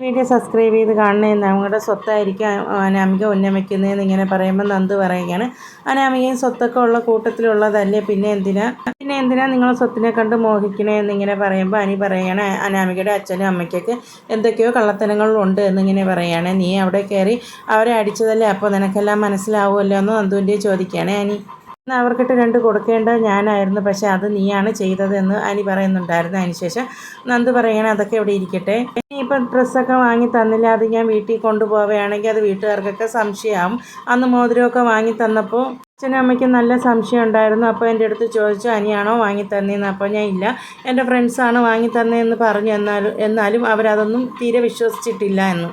Video subscribe ചെയ്ത് കാണണേ. നമ്മുടെ സ്വത്തായിരിക്കും അനാമിക ഉന്നമിക്കുന്നതെന്ന് ഇങ്ങനെ പറയുമ്പോൾ നന്ദു പറയുകയാണ്, അനാമികയും സ്വത്തൊക്കെ ഉള്ള കൂട്ടത്തിലുള്ളതല്ലേ, പിന്നെ എന്തിനാ നിങ്ങൾ സ്വത്തിനെ കണ്ട് മോഹിക്കണേ എന്നിങ്ങനെ പറയുമ്പോൾ അനി പറയുകയാണ്, അനാമികയുടെ അച്ഛനും അമ്മയ്ക്കൊക്കെ എന്തൊക്കെയോ കള്ളത്തനങ്ങളുണ്ട് എന്നിങ്ങനെ പറയുകയാണ്. നീ അവിടെ കയറി അവരെ അടിച്ചതല്ലേ, അപ്പോൾ നിനക്കെല്ലാം മനസ്സിലാവുമല്ലോ എന്ന് നന്ദുവിൻ്റെ ചോദിക്കുകയാണ് അനി. അവർക്കിട്ട് 2 കൊടുക്കേണ്ടത് ഞാനായിരുന്നു, പക്ഷെ അത് നീയാണ് ചെയ്തതെന്ന് അനി പറയുന്നുണ്ടായിരുന്നു. അതിനുശേഷം നന്ദു പറയുകയാണ്, അതൊക്കെ ഇവിടെ ഇരിക്കട്ടെ, നീ ഇപ്പം ഡ്രസ്സൊക്കെ വാങ്ങി തന്നില്ല, അത് ഞാൻ വീട്ടിൽ കൊണ്ടുപോവുകയാണെങ്കിൽ അത് വീട്ടുകാർക്കൊക്കെ സംശയമാവും. അന്ന് മോതിരമൊക്കെ വാങ്ങി തന്നപ്പോൾ അച്ഛനും അമ്മയ്ക്കും നല്ല സംശയം ഉണ്ടായിരുന്നു. അപ്പോൾ എൻ്റെ അടുത്ത് ചോദിച്ചു, അനിയാണോ വാങ്ങി തന്നതെന്ന്. അപ്പോൾ ഞാൻ ഇല്ല, എൻ്റെ ഫ്രണ്ട്സാണ് വാങ്ങി തന്നതെന്ന് പറഞ്ഞു. എന്നാലും അവരതൊന്നും തീരെ വിശ്വസിച്ചിട്ടില്ല എന്ന്.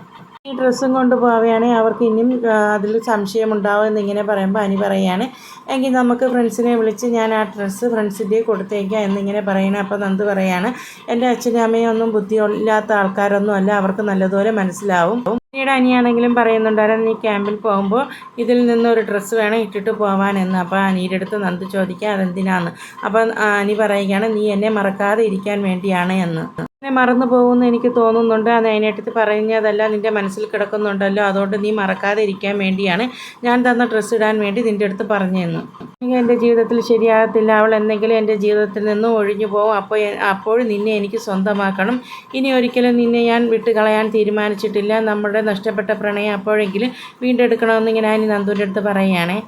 ഈ ഡ്രസ്സും കൊണ്ട് പോവുകയാണെങ്കിൽ അവർക്ക് ഇനിയും അതിൽ സംശയമുണ്ടാവും എന്നിങ്ങനെ പറയുമ്പോൾ അനി പറയുകയാണ്, എങ്കിൽ നമുക്ക് ഫ്രണ്ട്സിനെ വിളിച്ച് ഞാൻ ആ ഡ്രസ്സ് ഫ്രണ്ട്സിൻ്റെ കൊടുത്തേക്കാം എന്നിങ്ങനെ പറയണം. അപ്പോൾ നന്ദു പറയുകയാണ്, എൻ്റെ അച്ഛനും അമ്മയും ഒന്നും ബുദ്ധിയില്ലാത്ത ആൾക്കാരൊന്നും അല്ല, അവർക്ക് നല്ലതുപോലെ മനസ്സിലാവും. പിന്നീട് അനിയാണെങ്കിലും പറയുന്നുണ്ടായിരുന്നു, നീ ക്യാമ്പിൽ പോകുമ്പോൾ ഇതിൽ നിന്നൊരു ഡ്രസ്സ് വേണം ഇട്ടിട്ട് പോകാനെന്ന്. അപ്പോൾ അനിയുടെ അടുത്ത് നന്ദു ചോദിക്കുക അതെന്തിനാന്ന്. അപ്പോൾ അനി പറയുകയാണ്, നീ എന്നെ മറക്കാതെ ഇരിക്കാൻ വേണ്ടിയാണ് എന്ന്. എന്നെ മറന്നു പോകുമെന്ന് എനിക്ക് തോന്നുന്നുണ്ട്, അത് അതിനടുത്ത് പറഞ്ഞതല്ല നിൻ്റെ മനസ്സിൽ കിടക്കുന്നുണ്ടല്ലോ, അതുകൊണ്ട് നീ മറക്കാതെ ഇരിക്കാൻ വേണ്ടിയാണ് ഞാൻ തന്ന ഡ്രസ്സ് ഇടാൻ വേണ്ടി നിൻ്റെ അടുത്ത് പറഞ്ഞതെന്ന്. എൻ്റെ ജീവിതത്തിൽ ശരിയാകത്തില്ല, അവൾ എന്തെങ്കിലും എൻ്റെ ജീവിതത്തിൽ നിന്ന് ഒഴിഞ്ഞു പോകും, അപ്പോൾ നിന്നെ എനിക്ക് സ്വന്തമാക്കണം. ഇനി ഒരിക്കലും നിന്നെ ഞാൻ വിട്ടുകളയാൻ തീരുമാനിച്ചിട്ടില്ല. നമ്മുടെ നഷ്ടപ്പെട്ട പ്രണയം അപ്പോഴെങ്കിലും വീണ്ടെടുക്കണമെന്ന് ഇങ്ങനെ ഞാൻ നന്ദുവിൻ്റെ അടുത്ത് പറയുകയാണേ.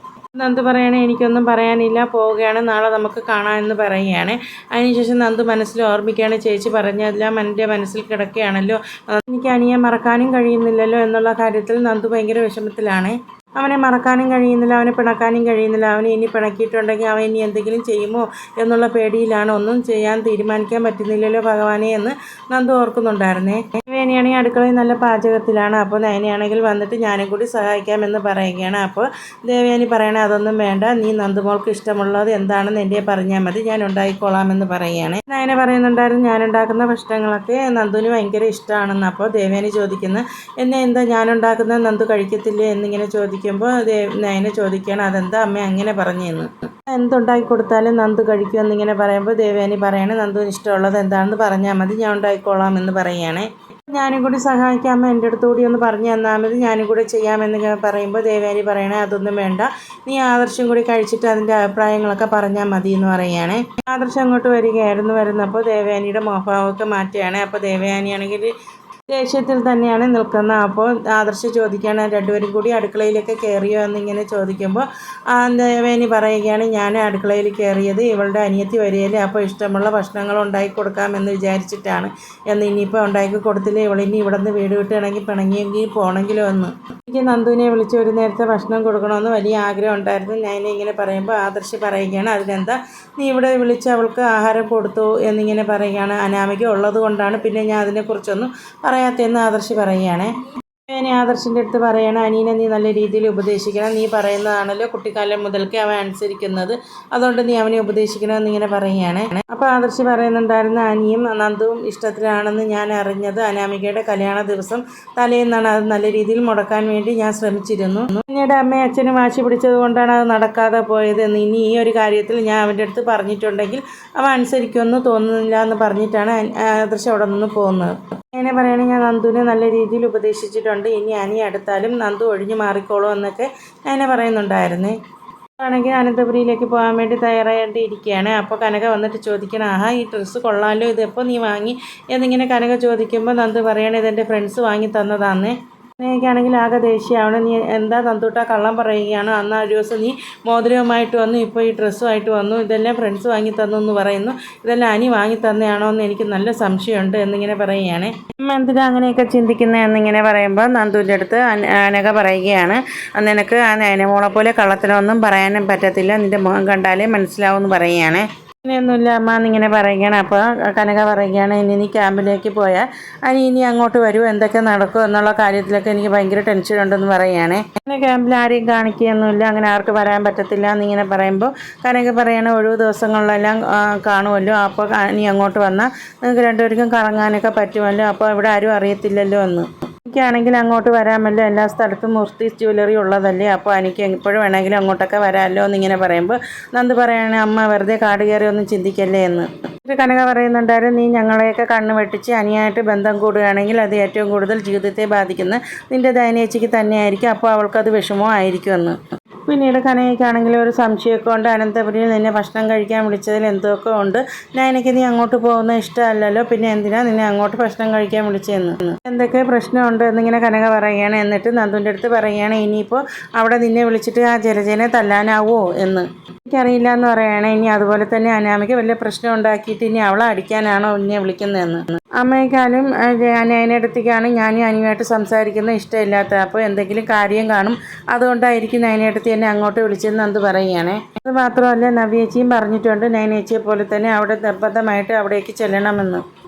നന്ദു പറയുകയാണ്, എനിക്കൊന്നും പറയാനില്ല, പോവുകയാണ്, നാളെ നമുക്ക് കാണാമെന്ന് പറയുകയാണ്. അതിനുശേഷം നന്ദു മനസ്സിൽ ഓർമ്മിക്കുകയാണ്, ചേച്ചി പറഞ്ഞതെല്ലാം എൻ്റെ മനസ്സിൽ കിടക്കുകയാണല്ലോ, എനിക്ക് അനിയെ മറക്കാനും കഴിയുന്നില്ലല്ലോ എന്നുള്ള കാര്യത്തിൽ നന്ദു ഭയങ്കര വിഷമത്തിലാണ്. അവനെ മറക്കാനും കഴിയുന്നില്ല, അവനെ പിണക്കാനും കഴിയുന്നില്ല. അവനെ ഇനി പിണക്കിയിട്ടുണ്ടെങ്കിൽ അവൻ ഇനി എന്തെങ്കിലും ചെയ്യുമോ എന്നുള്ള പേടിയിലാണ്. ഒന്നും ചെയ്യാൻ തീരുമാനിക്കാൻ പറ്റുന്നില്ലല്ലോ ഭഗവാനെ എന്ന് നന്ദു ഓർക്കുന്നുണ്ടായിരുന്നേ. ദേവയാനിയാണെങ്കിൽ അടുക്കളയിൽ നല്ല പാചകത്തിലാണ്. അപ്പോൾ നയനയാണെങ്കിൽ വന്നിട്ട് ഞാനും കൂടി സഹായിക്കാമെന്ന് പറയുകയാണ്. അപ്പോൾ ദേവയാനി പറയണേ, അതൊന്നും വേണ്ട, നീ നന്ദുമോൾക്ക് ഇഷ്ടമുള്ളത് എന്താണെന്ന് എൻ്റെ പറഞ്ഞാൽ മതി, ഞാൻ ഉണ്ടായിക്കോളാമെന്ന് പറയുകയാണ്. നയന പറയുന്നുണ്ടായിരുന്നു, ഞാനുണ്ടാക്കുന്ന ഭക്ഷണങ്ങളൊക്കെ നന്ദുവിന് ഭയങ്കര ഇഷ്ടമാണെന്ന്. അപ്പോൾ ദേവയാനി ചോദിക്കുന്നു, എന്നെ എന്താ ഞാനുണ്ടാക്കുന്നത് നന്ദു കഴിക്കത്തില്ലേ എന്നിങ്ങനെ ചോദിക്കുമ്പോൾ നയന ചോദിക്കുകയാണ്, അതെന്താ അമ്മ അങ്ങനെ പറഞ്ഞെന്ന്. എന്തുണ്ടാക്കി കൊടുത്താലും നന്ദു കഴിക്കുമെന്നിങ്ങനെ പറയുമ്പോൾ ദേവയാനി പറയണേ, നന്ദുവിന് ഇഷ്ടമുള്ളത് എന്താണെന്ന് പറഞ്ഞാൽ മതി, ഞാൻ ഉണ്ടായിക്കോളാം എന്ന് പറയുകയാണേ. ഞാനും കൂടി സഹായിക്കാം, എൻ്റെ അടുത്ത് കൂടി ഒന്ന് പറഞ്ഞു തന്നാൽ മതി, ഞാനും കൂടി ചെയ്യാമെന്ന് പറയുമ്പോൾ ദേവയാനി പറയണേ, അതൊന്നും വേണ്ട, നീ ആദർശം കൂടി കഴിച്ചിട്ട് അതിൻ്റെ അഭിപ്രായങ്ങളൊക്കെ പറഞ്ഞാൽ മതി എന്ന് പറയുകയാണ്. ആദർശം അങ്ങോട്ട് വരുന്നപ്പോൾ ദേവയാനിയുടെ മോഹഭാവമൊക്കെ മാറ്റുകയാണ്. അപ്പോൾ ദേവയാനിയാണെങ്കിൽ ദേഷ്യത്തിൽ തന്നെയാണ് നിൽക്കുന്നത്. അപ്പോൾ ആദർശ് ചോദിക്കുകയാണ്, രണ്ടുപേരും കൂടി അടുക്കളയിലേക്ക് കയറിയോ എന്നിങ്ങനെ ചോദിക്കുമ്പോൾ ദേവയാനി പറയുകയാണ്, ഞാൻ അടുക്കളയിൽ കയറിയത് ഇവളുടെ അനിയത്തി വരികയില്ലേ, അപ്പോൾ ഇഷ്ടമുള്ള ഭക്ഷണങ്ങൾ ഉണ്ടാക്കി കൊടുക്കാമെന്ന് വിചാരിച്ചിട്ടാണ് എന്ന്. ഇനിയിപ്പോൾ ഉണ്ടാക്കി കൊടുത്തില്ലേ, ഇവളിനി ഇവിടെ നിന്ന് വീട് വിട്ടുകയാണെങ്കിൽ പിണങ്ങിയെങ്കിൽ പോകണമെങ്കിലോ എന്ന്. എനിക്ക് നന്ദുവിനെ വിളിച്ച് ഒരു നേരത്തെ ഭക്ഷണം കൊടുക്കണമെന്ന് വലിയ ആഗ്രഹം ഉണ്ടായിരുന്നു. ഞാൻ ഇങ്ങനെ പറയുമ്പോൾ ആദർശ് പറയുകയാണ്, അതിനെന്താ, നീ ഇവിടെ വിളിച്ച് അവൾക്ക് ആഹാരം കൊടുത്തു എന്നിങ്ങനെ പറയുകയാണ്. അനാമിക ഉള്ളത് കൊണ്ടാണ് പിന്നെ ഞാൻ അതിനെക്കുറിച്ചൊന്നും പറയാത്തതെന്ന് ആദർശ് പറയുകയാണ്. ഞാൻ ആദർശിൻ്റെ അടുത്ത് പറയണം, അനീനെ നീ നല്ല രീതിയിൽ ഉപദേശിക്കണം, നീ പറയുന്നതാണല്ലോ കുട്ടിക്കാലം മുതൽക്കേ അവൻ അനുസരിക്കുന്നത്, അതുകൊണ്ട് നീ അവനെ ഉപദേശിക്കണമെന്നിങ്ങനെ പറയുകയാണ്. അപ്പോൾ ആദർശ് പറയുന്നുണ്ടായിരുന്നു, അനിയും നന്ദുവും ഇഷ്ടത്തിലാണെന്ന് ഞാൻ അറിഞ്ഞത് അനാമികയുടെ കല്യാണ ദിവസം തലേന്നാണ്. അത് നല്ല രീതിയിൽ മുടക്കാൻ വേണ്ടി ഞാൻ ശ്രമിച്ചിരുന്നു. പിന്നീട് അമ്മയും അച്ഛനും വാശി പിടിച്ചത് കൊണ്ടാണ് അത് നടക്കാതെ പോയത്. ഇനി ഈ ഒരു കാര്യത്തിൽ ഞാൻ അവൻ്റെ അടുത്ത് പറഞ്ഞിട്ടുണ്ടെങ്കിൽ അവൻ അനുസരിക്കുമെന്ന് തോന്നുന്നില്ല എന്ന് പറഞ്ഞിട്ടാണ് ആദർശ് അവിടെ നിന്ന് പോകുന്നത്. അങ്ങനെ പറയുകയാണെങ്കിൽ ഞാൻ നന്ദുവിനെ നല്ല രീതിയിൽ ഉപദേശിച്ചിട്ടുണ്ട്, ഇനി അനി അടുത്താലും നന്ദു ഒഴിഞ്ഞു മാറിക്കോളൂ എന്നൊക്കെ ഞാൻ പറയുന്നുണ്ടായിരുന്നേ. ആണെങ്കിൽ അനന്തപുരിയിലേക്ക് പോകാൻ വേണ്ടി തയ്യാറായിട്ടിരിക്കുകയാണ്. അപ്പോൾ കനക വന്നിട്ട് ചോദിക്കണം, ആഹാ ഈ ഡ്രസ്സ് കൊള്ളാമല്ലോ, ഇതെപ്പോൾ നീ വാങ്ങി എന്നിങ്ങനെ കനക ചോദിക്കുമ്പോൾ നന്ദു പറയണേ, ഇതെൻ്റെ ഫ്രണ്ട്സ് വാങ്ങി തന്നതാന്നേ. എനിക്കാണെങ്കിൽ ആകെ ദേഷ്യമാണ്, നീ എന്താ നന്ദൂട്ട കള്ളം പറയുകയാണ്, അന്ന് ഒരു ദിവസം നീ മോതിരവുമായിട്ട് വന്നു, ഇപ്പോൾ ഈ ഡ്രസ്സുമായിട്ട് വന്നു, ഇതെല്ലാം ഫ്രണ്ട്സ് വാങ്ങി തന്നു എന്ന് പറയുന്നു, ഇതെല്ലാം അനി വാങ്ങി തന്നെയാണോ എന്ന് എനിക്ക് നല്ല സംശയമുണ്ട് എന്നിങ്ങനെ പറയുകയാണ്. എന്തിനാ അങ്ങനെയൊക്കെ ചിന്തിക്കുന്നത് എന്നിങ്ങനെ പറയുമ്പോൾ നന്ദുവിൻ്റെ അടുത്ത് അനഘ പറയുകയാണ്, നിനക്ക് ആ നയനമോളെ പോലെ കള്ളത്തിനൊന്നും പറയാനും പറ്റത്തില്ല, നിൻ്റെ മുഖം കണ്ടാലേ മനസ്സിലാവുമെന്ന് പറയുകയാണ്. അങ്ങനെയൊന്നുമില്ല അമ്മ എന്നിങ്ങനെ പറയുകയാണ്. അപ്പോൾ കനക പറയുകയാണ്, ഇനി നീ ക്യാമ്പിലേക്ക് പോയാൽ ഇനി അങ്ങോട്ട് വരൂ, എന്തൊക്കെ നടക്കും എന്നുള്ള കാര്യത്തിലൊക്കെ എനിക്ക് ഭയങ്കര ടെൻഷൻ ഉണ്ടെന്ന് പറയുകയാണ്. അങ്ങനെ ക്യാമ്പിൽ ആരെയും കാണിക്കുകയൊന്നുമില്ല, അങ്ങനെ ആർക്ക് വരാൻ പറ്റത്തില്ല എന്നിങ്ങനെ പറയുമ്പോൾ കനക പറയാണ്, ഒഴിവ് ദിവസങ്ങളിലെല്ലാം കാണുമല്ലോ, അപ്പോൾ നീ അങ്ങോട്ട് വന്നാൽ നിങ്ങൾക്ക് രണ്ടുപേർക്കും കറങ്ങാനൊക്കെ പറ്റുമല്ലോ, അപ്പോൾ ഇവിടെ ആരും അറിയത്തില്ലല്ലോ എന്ന്. എനിക്കാണെങ്കിൽ അങ്ങോട്ട് വരാമല്ലോ, എല്ലാ സ്ഥലത്തും മൂർത്തി ജ്വല്ലറി ഉള്ളതല്ലേ, അപ്പോൾ എനിക്ക് എപ്പോഴും വേണമെങ്കിലും അങ്ങോട്ടൊക്കെ വരാമല്ലോ എന്നിങ്ങനെ പറയുമ്പോൾ നന്ദു പറയാണ്, അമ്മ വെറുതെ കാട് കയറി ഒന്നും ചിന്തിക്കല്ലേ എന്ന്. കനക പറയുന്നുണ്ടായിരുന്നു, നീ ഞങ്ങളെയൊക്കെ കണ്ണ് വെട്ടിച്ച് അനിയായിട്ട് ബന്ധം കൂടുകയാണെങ്കിൽ അത് ഏറ്റവും കൂടുതൽ ജീവിതത്തെ ബാധിക്കുന്ന നിൻ്റെ ദയനേച്ചിക്ക് തന്നെയായിരിക്കും, അപ്പോൾ അവൾക്കത് വിഷമവും ആയിരിക്കുമെന്ന്. പിന്നീട് കനകയ്ക്കാണെങ്കിൽ ഒരു സംശയമൊക്കെ ഉണ്ട്, അനന്തപുരിയിൽ നിന്നെ ഭക്ഷണം കഴിക്കാൻ വിളിച്ചതിൽ എന്തൊക്കെ ഉണ്ട്, നയനയ്ക്ക് നീ അങ്ങോട്ട് പോകുന്നത് ഇഷ്ടമല്ലല്ലോ, പിന്നെ എന്തിനാ നിന്നെ അങ്ങോട്ട് ഭക്ഷണം കഴിക്കാൻ വിളിച്ചതെന്ന്, എന്തൊക്കെ പ്രശ്നമുണ്ട് എന്നിങ്ങനെ കനക പറയുകയാണ്. എന്നിട്ട് നന്ദുവിൻ്റെ അടുത്ത് പറയുകയാണ്, ഇനിയിപ്പോൾ അവിടെ നിന്നെ വിളിച്ചിട്ട് ആ ജലജനെ തല്ലാനാവോ എന്ന്. എനിക്കറിയില്ല എന്ന് പറയുകയാണ്. ഇനി അതുപോലെ തന്നെ അനാമിക വലിയ പ്രശ്നം ഉണ്ടാക്കിയിട്ട് ഇനി അവളെ അടിക്കാനാണോ എന്നെ വിളിക്കുന്നതെന്ന്. അമ്മയ്ക്കാലും നയനേട്ടത്തിക്കാണ് ഞാനും അനിയുമായിട്ട് സംസാരിക്കുന്നത് ഇഷ്ടമില്ലാത്തത്, അപ്പോൾ എന്തെങ്കിലും കാര്യം കാണും, അതുകൊണ്ടായിരിക്കും നയനേട്ടത്തി എന്നെ അങ്ങോട്ട് വിളിച്ചതെന്ന് നന്ദു പറയുകയാണ്. അത് മാത്രമല്ല നവ്യേച്ചിയും പറഞ്ഞിട്ടുണ്ട് നയനേച്ചിയെ പോലെ തന്നെ അവിടെ നിർബന്ധമായിട്ട് അവിടേക്ക് ചെല്ലണമെന്ന്.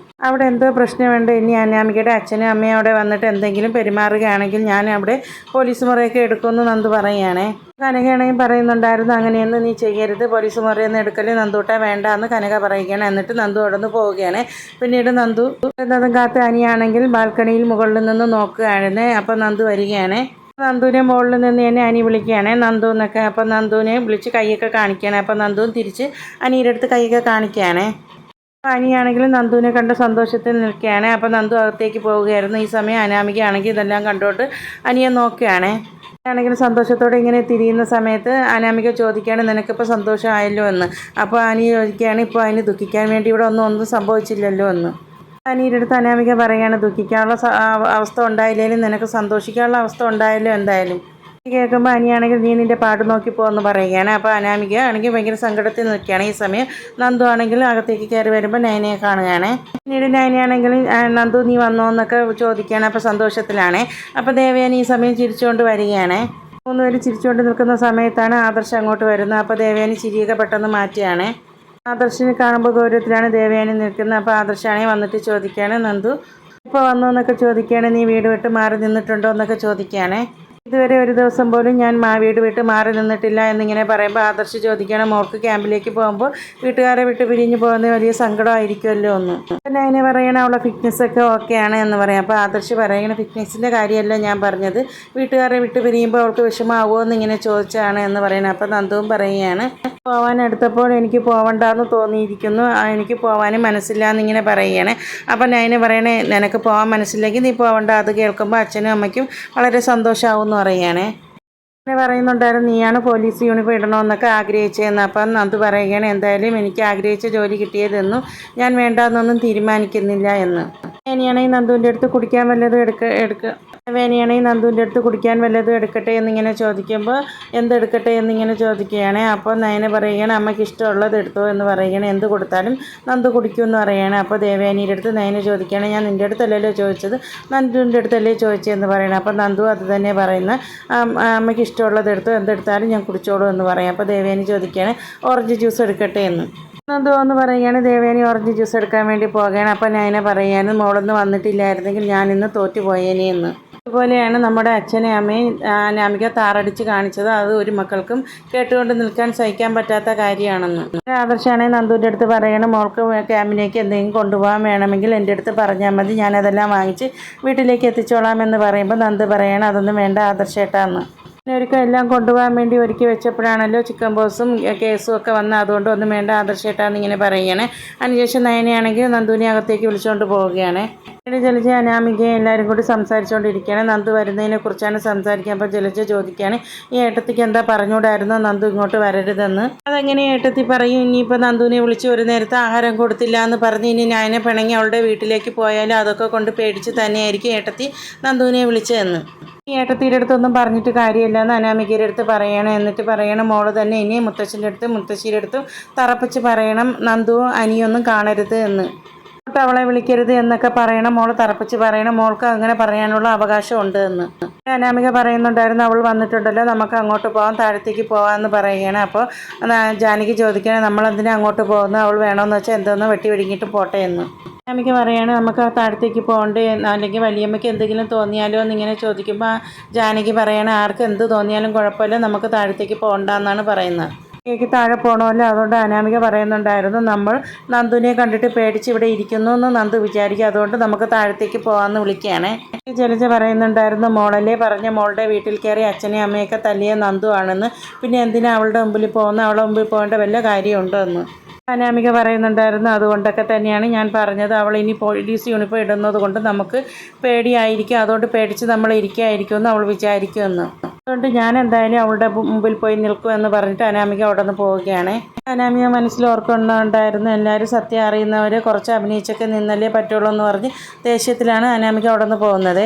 അവിടെ എന്തോ പ്രശ്നമുണ്ട്, ഇനി അനാമികയുടെ അച്ഛനും അമ്മയും അവിടെ വന്നിട്ട് എന്തെങ്കിലും പെരുമാറുകയാണെങ്കിൽ ഞാൻ അവിടെ പോലീസ് മുറയൊക്കെ എടുക്കുമെന്ന് നന്ദു പറയുകയാണ്. കനകയാണെങ്കിൽ പറയുന്നുണ്ടായിരുന്നു, അങ്ങനെയൊന്നും നീ ചെയ്യരുത്, പോലീസ് മുറയൊന്നും എടുക്കല് നന്ദൂട്ട വേണ്ട എന്ന് കനക പറയുകയാണ്. എന്നിട്ട് നന്ദു അവിടെ നിന്ന് പോവുകയാണ്. പിന്നീട് നന്ദു എന്നതും കാത്ത് അനിയാണെങ്കിൽ ബാൽക്കണിയിൽ മുകളിൽ നിന്ന് നോക്കുകയാണ്. അപ്പം നന്ദു വരികയാണ്. നന്ദുവിനെ മുകളിൽ നിന്ന് തന്നെ അനി വിളിക്കുകയാണ്, നന്ദു എന്നൊക്കെ. അപ്പം നന്ദുവിനെ വിളിച്ച് കൈയൊക്കെ കാണിക്കുകയാണ്. അപ്പം നന്ദുവും തിരിച്ച് അനിയുടെ അടുത്ത് കൈയൊക്കെ കാണിക്കുകയാണ്. അനിയാണെങ്കിലും നന്ദുവിനെ കണ്ട് സന്തോഷത്തിൽ നിൽക്കുകയാണ്. അപ്പം നന്ദു അകത്തേക്ക് പോവുകയായിരുന്നു. ഈ സമയം അനാമികയാണെങ്കിൽ ഇതെല്ലാം കണ്ടോട്ട് അനിയെ നോക്കുകയാണ്. ആണെങ്കിൽ സന്തോഷത്തോടെ ഇങ്ങനെ തിരിയുന്ന സമയത്ത് അനാമിക ചോദിക്കുകയാണ്, നിനക്കിപ്പോൾ സന്തോഷമായല്ലോ എന്ന്. അപ്പോൾ അനി ചോദിക്കുകയാണ്, ഇപ്പോൾ അതിന് ദുഃഖിക്കാൻ വേണ്ടി ഇവിടെ ഒന്നും സംഭവിച്ചില്ലല്ലോ എന്ന്. അനിയുടെ അടുത്ത് അനാമിക പറയുകയാണ്, ദുഃഖിക്കാനുള്ള അവസ്ഥ ഉണ്ടായില്ലെങ്കിലും നിനക്ക് സന്തോഷിക്കാനുള്ള അവസ്ഥ ഉണ്ടായല്ലോ എന്തായാലും. കേൾക്കുമ്പോൾ അനിയാണെങ്കിൽ നീ നിൻ്റെ പാട്ട് നോക്കി പോകുമെന്ന് പറയുകയാണ്. അപ്പോൾ അനാമിക ആണെങ്കിൽ ഭയങ്കര സങ്കടത്തിൽ നിൽക്കുകയാണ്. ഈ സമയം നന്ദു ആണെങ്കിൽ അകത്തേക്ക് കയറി വരുമ്പോൾ നയനയെ കാണുകയാണ്. പിന്നീട് നയനയാണെങ്കിൽ നന്ദു നീ വന്നോ എന്നൊക്കെ ചോദിക്കുകയാണ്. അപ്പോൾ സന്തോഷത്തിലാണ്. അപ്പോൾ ദേവയാനി ഈ സമയം ചിരിച്ചുകൊണ്ട് വരികയാണ്. മൂന്നുപേരും ചിരിച്ചുകൊണ്ട് നിൽക്കുന്ന സമയത്താണ് ആദർശ് അങ്ങോട്ട് വരുന്നത്. അപ്പോൾ ദേവയാനി ചിരിയൊക്കെ പെട്ടെന്ന് മാറ്റിയാണ്. ആദർശിനെ കാണുമ്പോൾ ഗൗരവത്തിലാണ് ദേവയാനി നിൽക്കുന്നത്. അപ്പോൾ ആദർശാണെങ്കിൽ വന്നിട്ട് ചോദിക്കുകയാണ്, നന്ദു ഇപ്പോൾ വന്നു എന്നൊക്കെ ചോദിക്കുകയാണ്. നീ വീട് വിട്ട് മാറി നിന്നിട്ടുണ്ടോ എന്നൊക്കെ ചോദിക്കുകയാണ്. ഇതുവരെ ഒരു ദിവസം പോലും ഞാൻ വീട് വിട്ട് മാറി നിന്നിട്ടില്ല എന്നിങ്ങനെ പറയുമ്പോൾ ആദർശ് ചോദിക്കുകയാണ്, മോൾക്ക് ക്യാമ്പിലേക്ക് പോകുമ്പോൾ വീട്ടുകാരെ വിട്ട് പിരിഞ്ഞു പോകുന്നത് വലിയ സങ്കടമായിരിക്കുമല്ലോ എന്ന്. പിന്നെ അതിനെ പറയണ അവളെ ഫിറ്റ്നസ്സൊക്കെ ഓക്കെയാണ് എന്ന് പറയാം. അപ്പോൾ ആദർശ് പറയണ ഫിറ്റ്നസ്സിൻ്റെ കാര്യമല്ല ഞാൻ പറഞ്ഞത്, വീട്ടുകാരെ വിട്ട് പിരിയുമ്പോൾ അവൾക്ക് വിഷമാവുമോ എന്നിങ്ങനെ ചോദിച്ചാണ് എന്ന് പറയണം. അപ്പോൾ നന്ദുവും പറയുകയാണ്, പോവാൻ എടുത്തപ്പോൾ എനിക്ക് പോവണ്ടെന്ന് തോന്നിയിരിക്കുന്നു, എനിക്ക് പോകാനും മനസ്സില്ല എന്നിങ്ങനെ പറയുകയാണ്. അപ്പം നയന പറയണേ, നിനക്ക് പോകാൻ മനസ്സില്ലെങ്കിൽ നീ പോവണ്ട. അത് കേൾക്കുമ്പോൾ അച്ഛനും അമ്മയ്ക്കും വളരെ സന്തോഷമാവും പറയുകയാണ്. അങ്ങനെ പറയുന്നുണ്ടായിരുന്നു, നീയാണ് പോലീസ് യൂണിഫോം ഇടണമെന്നൊക്കെ ആഗ്രഹിച്ചതെന്ന്. അപ്പം നന്ദു പറയുകയാണ്, എന്തായാലും എനിക്ക് ആഗ്രഹിച്ച ജോലി കിട്ടിയതെന്നും ഞാൻ വേണ്ടാന്നൊന്നും തീരുമാനിക്കുന്നില്ല എന്ന്. വേനിയാണെങ്കിൽ നന്ദുവിൻ്റെ അടുത്ത് കുടിക്കാൻ വല്ലതും എടുക്കട്ടെ എന്നിങ്ങനെ ചോദിക്കുമ്പോൾ എന്തെടുക്കട്ടെ എന്നിങ്ങനെ ചോദിക്കുകയാണ്. അപ്പോൾ നയന പറയുകയാണ്, അമ്മയ്ക്ക് ഇഷ്ടമുള്ളത് എടുത്തോ എന്ന് പറയുകയാണ്. എന്ത് കൊടുത്താലും നന്ദു കുടിക്കുമെന്ന് പറയുകയാണ്. അപ്പോൾ ദേവയാനിയുടെ അടുത്ത് നയന ചോദിക്കുകയാണ്, ഞാൻ നിൻ്റെ അടുത്തല്ലല്ലോ ചോദിച്ചത്, നന്ദുവിൻ്റെ അടുത്തല്ലേ ചോദിച്ചതെന്ന് പറയണം. അപ്പോൾ നന്ദു അത് തന്നെ പറയുന്നത്, അമ്മയ്ക്ക് ഇഷ്ടമുള്ളത് എടുത്തോ, എന്തെടുത്താലും ഞാൻ കുടിച്ചോളൂ എന്ന് പറയാം. അപ്പോൾ ദേവയാനി ചോദിക്കുകയാണ്, ഓറഞ്ച് ജ്യൂസ് എടുക്കട്ടെ എന്ന്. നന്ദു എന്ന് പറയുകയാണ്. ദേവയാനി ഓറഞ്ച് ജ്യൂസ് എടുക്കാൻ വേണ്ടി പോകുകയാണ്. അപ്പോൾ നയന പറയുകയാണ്, മോളൊന്ന് വന്നിട്ടില്ലായിരുന്നെങ്കിൽ ഞാനിന്ന് തോറ്റുപോയേനെ എന്ന്. അതുപോലെയാണ് നമ്മുടെ അച്ഛനെ അമ്മയും അനാമിക താറടിച്ച് കാണിച്ചത്. അത് ഒരു മക്കൾക്കും കേട്ടുകൊണ്ട് നിൽക്കാൻ സഹിക്കാൻ പറ്റാത്ത കാര്യമാണെന്ന്. ആദർശാണെങ്കിൽ നന്ദുവിൻ്റെ അടുത്ത് പറയണം, മോൾക്ക് ക്യാമ്പിലേക്ക് എന്തെങ്കിലും കൊണ്ടുപോകാൻ വേണമെങ്കിൽ എൻ്റെ അടുത്ത് പറഞ്ഞാൽ മതി, ഞാനതെല്ലാം വാങ്ങിച്ച് വീട്ടിലേക്ക് എത്തിച്ചോളാം എന്ന് പറയുമ്പോൾ നന്ദു പറയണം, അതൊന്നും വേണ്ട ആദർശേട്ടാന്ന്. ഒരിക്കൽ എല്ലാം കൊണ്ടുപോകാൻ വേണ്ടി ഒരുക്കി വെച്ചപ്പോഴാണല്ലോ ചിക്കൻ ബോക്സും കേസും ഒക്കെ വന്ന്, അതുകൊണ്ട് ഒന്നും വേണ്ട ആദർശേട്ടാന്ന് ഇങ്ങനെ പറയുകയാണ്. അതിനുശേഷം നയനയാണെങ്കിൽ നന്ദുവിനെ അകത്തേക്ക് വിളിച്ചുകൊണ്ട് പോവുകയാണ്. ജലജ അനാമികയും എല്ലാവരും കൂടി സംസാരിച്ചുകൊണ്ടിരിക്കുകയാണ്. നന്ദു വരുന്നതിനെ കുറിച്ചാണ് സംസാരിക്കുക. അപ്പോൾ ജലജ ചോദിക്കുകയാണ്, ഈ ഏട്ടത്തിക്ക് എന്താ പറഞ്ഞുകൂടായിരുന്നോ നന്ദു ഇങ്ങോട്ട് വരരുതെന്ന്. അതെങ്ങനെ ഏട്ടത്തി പറയും, ഇനിയിപ്പോൾ നന്ദുവിനെ വിളിച്ച് ഒരു നേരത്തെ ആഹാരം കൊടുത്തില്ല എന്ന് പറഞ്ഞ് ഇനി നയനെ പിണങ്ങി അവളുടെ വീട്ടിലേക്ക് പോയാലും അതൊക്കെ കൊണ്ട് പേടിച്ച് തന്നെയായിരിക്കും ഏട്ടത്തി നന്ദുവിനെ വിളിച്ചതെന്ന്. ഈ ഏട്ടത്തിയുടെ അടുത്തൊന്നും പറഞ്ഞിട്ട് കാര്യമില്ല എന്ന് അനാമികയുടെ അടുത്ത് പറയണം. എന്നിട്ട് പറയണം, മോള് തന്നെ ഇനി മുത്തച്ഛൻ്റെ അടുത്തും മുത്തശ്ശിയുടെ അടുത്തും തറപ്പിച്ച് പറയണം, നന്ദുവും അനിയൊന്നും കാണരുത് എന്ന്, അവളെ വിളിക്കരുത് എന്നൊക്കെ പറയണം. മോള് തറപ്പിച്ച് പറയണം, മോൾക്ക് അങ്ങനെ പറയാനുള്ള അവകാശം ഉണ്ട് എന്ന്. അനാമിക പറയുന്നുണ്ടായിരുന്നു, അവൾ വന്നിട്ടുണ്ടല്ലോ, നമുക്ക് അങ്ങോട്ട് പോകാം, താഴത്തേക്ക് പോകാമെന്ന് പറയുകയാണ്. അപ്പോൾ ജാനകി ചോദിക്കുകയാണ്, നമ്മളെന്തിനാ അങ്ങോട്ട് പോകുന്നത്, അവൾ വേണമെന്ന് വെച്ചാൽ എന്തോന്ന് വെട്ടി വെടിങ്ങിട്ട് പോട്ടെ എന്ന്. അനാമിക പറയാണ്, നമുക്ക് ആ താഴത്തേക്ക് പോകണ്ടേ, അല്ലെങ്കിൽ വലിയമ്മയ്ക്ക് എന്തെങ്കിലും തോന്നിയാലോ എന്നിങ്ങനെ ചോദിക്കുമ്പോൾ ജാനകി പറയാണ്, ആർക്ക് എന്ത് തോന്നിയാലും കുഴപ്പമില്ല, നമുക്ക് താഴത്തേക്ക് പോകണ്ടെന്നാണ് പറയുന്നത്. ക്ക് താഴെ പോകണമല്ലോ, അതുകൊണ്ട് അനാമിക പറയുന്നുണ്ടായിരുന്നു നമ്മൾ നന്ദുവിനെ കണ്ടിട്ട് പേടിച്ച് ഇവിടെ ഇരിക്കുന്നു എന്ന് നന്ദു വിചാരിക്കും, അതുകൊണ്ട് നമുക്ക് താഴത്തേക്ക് പോകാമെന്ന് വിളിക്കുകയാണ്. ജലജ പറയുന്നുണ്ടായിരുന്നു മോളല്ലേ പറഞ്ഞ മോളുടെ വീട്ടിൽ കയറി അച്ഛനെയും അമ്മയൊക്കെ തല്ലിയ നന്ദു ആണെന്ന്, പിന്നെ എന്തിനാ അവളുടെ മുമ്പിൽ പോകുന്നത്, അവളുടെ മുമ്പിൽ പോകേണ്ട വല്ല കാര്യമുണ്ടോ എന്ന് അനാമിക പറയുന്നുണ്ടായിരുന്നു. അതുകൊണ്ടൊക്കെ തന്നെയാണ് ഞാൻ പറഞ്ഞത്, അവൾ ഇനി പോലീസ് യൂണിഫോം ഇടുന്നത് കൊണ്ട് നമുക്ക് പേടിയായിരിക്കും, അതുകൊണ്ട് പേടിച്ച് നമ്മൾ ഇരിക്കുകയായിരിക്കുമെന്ന് അവൾ വിചാരിക്കുമെന്ന്. അതുകൊണ്ട് ഞാൻ എന്തായാലും അവളുടെ മുമ്പിൽ പോയി നിൽക്കുമെന്ന് പറഞ്ഞിട്ട് അനാമിക അവിടെ നിന്ന് പോവുകയാണ്. അനാമിക മനസ്സിൽ ഓർക്കുന്നുണ്ടായിരുന്നു എല്ലാവരും സത്യം അറിയുന്നവർ കുറച്ച് അഭിനയിച്ചൊക്കെ നിന്നല്ലേ പറ്റുള്ളൂ എന്ന് പറഞ്ഞ് ദേഷ്യത്തിലാണ് അനാമിക അവിടെ നിന്ന് പോകുന്നത്.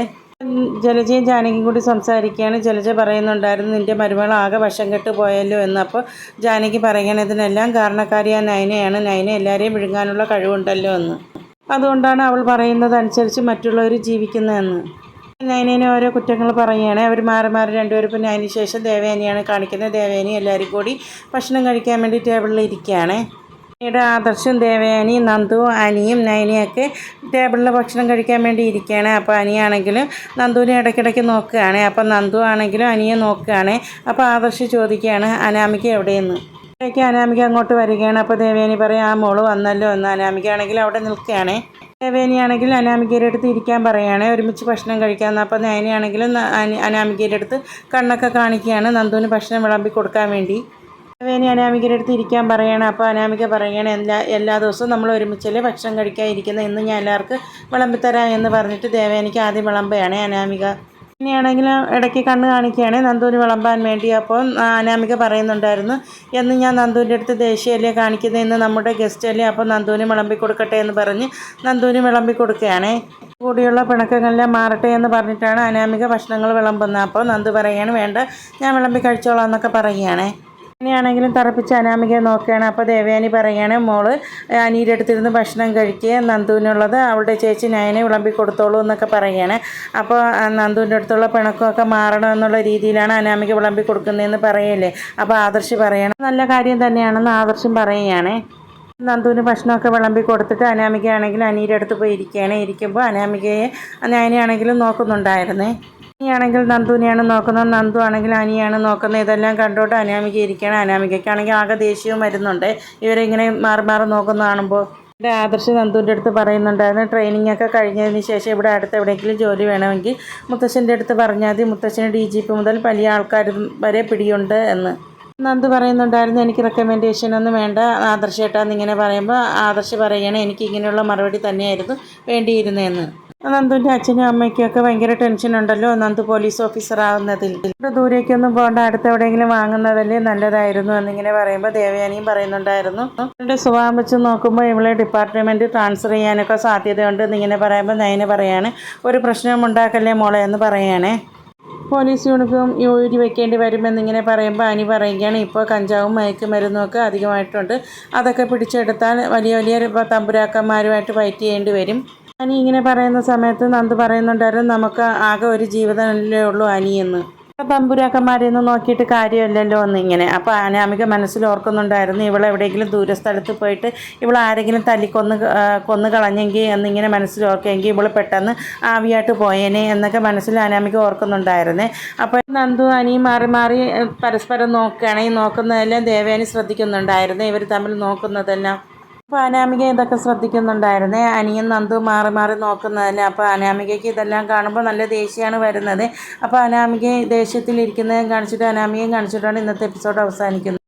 ജലജയും ജാനകിയും കൂടി സംസാരിക്കുകയാണ്. ജലജ പറയുന്നുണ്ടായിരുന്നു നിൻ്റെ മരുമകൾ ആകെ വശം കെട്ട് പോയല്ലോ എന്ന്. അപ്പോൾ ജാനകി പറയുകയാണ് ഇതിനെല്ലാം കാരണക്കാരി ആ നയനയാണ്, നയന എല്ലാവരെയും വിഴുങ്ങാനുള്ള കഴിവുണ്ടല്ലോ എന്ന്. അതുകൊണ്ടാണ് അവൾ പറയുന്നത് അനുസരിച്ച് മറ്റുള്ളവർ ജീവിക്കുന്നതെന്ന്. നയനേനെ ഓരോ കുറ്റങ്ങൾ പറയുകയാണ്. അവർ മാറി മാറി രണ്ടുപേരും. പിന്നെ അതിന് ശേഷം ദേവയാനിയാണ് കാണിക്കുന്നത്. ദേവയാനി എല്ലാവരും കൂടി ഭക്ഷണം കഴിക്കാൻ വേണ്ടി ടേബിളിൽ ഇരിക്കുകയാണ്. പിന്നീട് ആദർശും ദേവയാനി നന്ദു അനിയും നയനയൊക്കെ ടേബിളിൽ ഭക്ഷണം കഴിക്കാൻ വേണ്ടി ഇരിക്കുകയാണ്. അപ്പോൾ അനിയാണെങ്കിലും നന്ദുവിനെ ഇടയ്ക്കിടയ്ക്ക് നോക്കുകയാണ്. അപ്പം നന്ദു ആണെങ്കിലും അനിയെ നോക്കുകയാണ്. അപ്പോൾ ആദർശ് ചോദിക്കുകയാണ് അനാമിക എവിടെയെന്ന്. ഇടയ്ക്ക് അനാമിക അങ്ങോട്ട് വരികയാണ്. അപ്പോൾ ദേവയാനി പറയും ആ മോള് വന്നല്ലോ എന്ന്. അനാമിക ആണെങ്കിൽ അവിടെ നിൽക്കുകയാണ്. ദേവയാനിയാണെങ്കിൽ അനാമികയുടെ അടുത്ത് ഇരിക്കാൻ പറയുകയാണ്, ഒരുമിച്ച് ഭക്ഷണം കഴിക്കാമെന്ന്. അപ്പോൾ നയനയാണെങ്കിലും അനാമികയുടെ അടുത്ത് കണ്ണൊക്കെ കാണിക്കുകയാണ് നന്ദുവിന് ഭക്ഷണം വിളമ്പി കൊടുക്കാൻ വേണ്ടി. ദേവയാനി അനാമികയുടെ അടുത്ത് ഇരിക്കാൻ പറയുകയാണ്. അപ്പോൾ അനാമിക പറയുകയാണ് എല്ലാ ദിവസവും നമ്മൾ ഒരുമിച്ചല്ലേ ഭക്ഷണം കഴിക്കാതിരിക്കുന്നത്, ഇന്ന് ഞാൻ എല്ലാവർക്കും വിളമ്പിത്തരാം എന്ന് പറഞ്ഞിട്ട് ദേവയാനിക്ക് ആദ്യം വിളമ്പുകയാണ് അനാമിക. പിന്നെയാണെങ്കിൽ ഇടയ്ക്ക് കണ്ണ് കാണിക്കുകയാണ് നന്ദുവിന് വിളമ്പാൻ വേണ്ടി. അപ്പോൾ അനാമിക പറയുന്നുണ്ടായിരുന്നു എന്ന് ഞാൻ നന്ദുവിൻ്റെ അടുത്ത് ദേഷ്യമല്ലേ കാണിക്കുന്നത്, ഇന്ന് നമ്മുടെ ഗസ്റ്റ് അല്ലേ, അപ്പോൾ നന്ദുവിന് വിളമ്പി കൊടുക്കട്ടെ എന്ന് പറഞ്ഞ് നന്ദുവിന് വിളമ്പി കൊടുക്കുകയാണ്. കൂടിയുള്ള പിണക്കങ്ങളെല്ലാം മാറട്ടെ എന്ന് പറഞ്ഞിട്ടാണ് അനാമിക ഭക്ഷണങ്ങൾ വിളമ്പുന്നത്. അപ്പോൾ നന്ദു പറയുകയാണ് വേണ്ട ഞാൻ വിളമ്പി കഴിച്ചോളാം എന്നൊക്കെ പറയുകയാണ്. അങ്ങനെയാണെങ്കിലും തറപ്പിച്ച് അനാമികയെ നോക്കുകയാണ്. അപ്പോൾ ദേവയാനി പറയുകയാണ് മോള് അനിയുടെ അടുത്തിരുന്ന് ഭക്ഷണം കഴിക്കുക, നന്ദുവിനുള്ളത് അവളുടെ ചേച്ചി നയനെ വിളമ്പി കൊടുത്തോളൂ എന്നൊക്കെ പറയുകയാണ്. അപ്പോൾ നന്ദുവിൻ്റെ അടുത്തുള്ള പിണക്കമൊക്കെ മാറണം എന്നുള്ള രീതിയിലാണ് അനാമിക വിളമ്പി കൊടുക്കുന്നതെന്ന് പറയല്ലേ. അപ്പോൾ ആദർശ് പറയണം നല്ല കാര്യം തന്നെയാണെന്ന് ആദർശം പറയുകയാണ്. നന്ദുവിന് ഭക്ഷണമൊക്കെ വിളമ്പി കൊടുത്തിട്ട് അനാമികയാണെങ്കിൽ അനിയുടെ അടുത്ത് പോയി ഇരിക്കുകയാണ്. ഇരിക്കുമ്പോൾ അനാമികയെ നയനയാണെങ്കിലും നോക്കുന്നുണ്ടായിരുന്നേ. അനിയാണെങ്കിൽ നന്ദുവിനെയാണ് നോക്കുന്നത്, നന്ദു ആണെങ്കിൽ അനിയാണ് നോക്കുന്നത്. ഇതെല്ലാം കണ്ടോട്ട് അനാമിക ഇരിക്കുകയാണ്. അനാമികയ്ക്കാണെങ്കിൽ ആകെ ദേഷ്യവും വരുന്നുണ്ട് ഇവരെ ഇങ്ങനെ മാറി മാറി നോക്കുന്ന കാണുമ്പോൾ. ഇവിടെ ആദർശ് നന്ദുവിൻ്റെ അടുത്ത് പറയുന്നുണ്ടായിരുന്നു ട്രെയിനിങ് ഒക്കെ കഴിഞ്ഞതിന് ശേഷം ഇവിടെ അടുത്ത് എവിടെയെങ്കിലും ജോലി വേണമെങ്കിൽ മുത്തശ്ശൻ്റെ അടുത്ത് പറഞ്ഞാൽ മതി, മുത്തശ്ശന് DGP മുതൽ വലിയ ആൾക്കാർ വരെ പിടിയുണ്ട് എന്ന്. നന്ദു പറയുന്നുണ്ടായിരുന്നു എനിക്ക് റെക്കമെൻഡേഷൻ ഒന്നും വേണ്ട ആദർശ് ഏട്ടാന്ന്. ഇങ്ങനെ പറയുമ്പോൾ ആദർശ് പറയുകയാണ് എനിക്ക് ഇങ്ങനെയുള്ള മറുപടി തന്നെയായിരുന്നു വേണ്ടിയിരുന്നതെന്ന്. നന്ദുവിൻ്റെ അച്ഛനും അമ്മയ്ക്കും ഒക്കെ ഭയങ്കര ടെൻഷൻ ഉണ്ടല്ലോ നന്ദു പോലീസ് ഓഫീസർ ആവുന്നതിൽ, ഇവിടെ ദൂരേക്കൊന്നും പോകേണ്ട അടുത്ത് എവിടെയെങ്കിലും വാങ്ങുന്നതല്ലേ നല്ലതായിരുന്നു എന്നിങ്ങനെ പറയുമ്പോൾ ദേവയാനിയും പറയുന്നുണ്ടായിരുന്നു ഇവളുടെ സ്വഭാവം വെച്ച് നോക്കുമ്പോൾ ഇവളെ ഡിപ്പാർട്ട്മെൻറ്റ് ട്രാൻസ്ഫർ ചെയ്യാനൊക്കെ സാധ്യതയുണ്ട് എന്നിങ്ങനെ പറയുമ്പോൾ നയന പറയാണ് ഒരു പ്രശ്നവും ഉണ്ടാക്കല്ലേ മോളെ എന്ന് പറയുകയാണേ. പോലീസ് യൂണിഫോം ഊരി വെക്കേണ്ടി വരുമെന്നിങ്ങനെ പറയുമ്പോൾ അനി പറയുകയാണ് ഇപ്പോൾ കഞ്ചാവും മയക്കുമരുന്നും ഒക്കെ അധികമായിട്ടുണ്ട്, അതൊക്കെ പിടിച്ചെടുത്താൽ വലിയ വലിയ തമ്പുരാക്കന്മാരുമായിട്ട് ഫൈറ്റ് ചെയ്യേണ്ടി വരും. അനി ഇങ്ങനെ പറയുന്ന സമയത്ത് നന്ദു പറയുന്നുണ്ടായിരുന്നു നമുക്ക് ആകെ ഒരു ജീവിതമല്ലേ ഉള്ളൂ അനിയെന്ന്, തമ്പുരാക്കന്മാരെയൊന്നും നോക്കിയിട്ട് കാര്യമില്ലല്ലോ എന്നിങ്ങനെ. അപ്പോൾ അനാമിക മനസ്സിൽ ഓർക്കുന്നുണ്ടായിരുന്നു ഇവളെവിടെയെങ്കിലും ദൂരസ്ഥലത്ത് പോയിട്ട് ഇവൾ ആരെങ്കിലും കൊന്നു കളഞ്ഞെങ്കിൽ എന്നിങ്ങനെ മനസ്സിൽ ഓർക്കെങ്കിൽ ഇവൾ പെട്ടെന്ന് ആവിയായിട്ട് പോയേനെ എന്നൊക്കെ മനസ്സിൽ അനാമിക ഓർക്കുന്നുണ്ടായിരുന്നേ. അപ്പോൾ നന്ദു അനിയും മാറി മാറി പരസ്പരം നോക്കുകയാണ്. ഈ നോക്കുന്നതെല്ലാം ദേവയാനി ശ്രദ്ധിക്കുന്നുണ്ടായിരുന്നു, ഇവർ തമ്മിൽ നോക്കുന്നതെല്ലാം. അപ്പോൾ അനാമിക ഇതൊക്കെ ശ്രദ്ധിക്കുന്നുണ്ടായിരുന്നേ, അനിയും നന്ദു മാറി മാറി നോക്കുന്നതല്ലേ. അപ്പോൾ അനാമികയ്ക്ക് ഇതെല്ലാം കാണുമ്പോൾ നല്ല ദേഷ്യമാണ് വരുന്നത്. അപ്പോൾ അനാമിക ദേഷ്യത്തിലിരിക്കുന്നതും കാണിച്ചിട്ട് അനാമികയും കാണിച്ചിട്ടാണ് ഇന്നത്തെ എപ്പിസോഡ് അവസാനിക്കുന്നത്.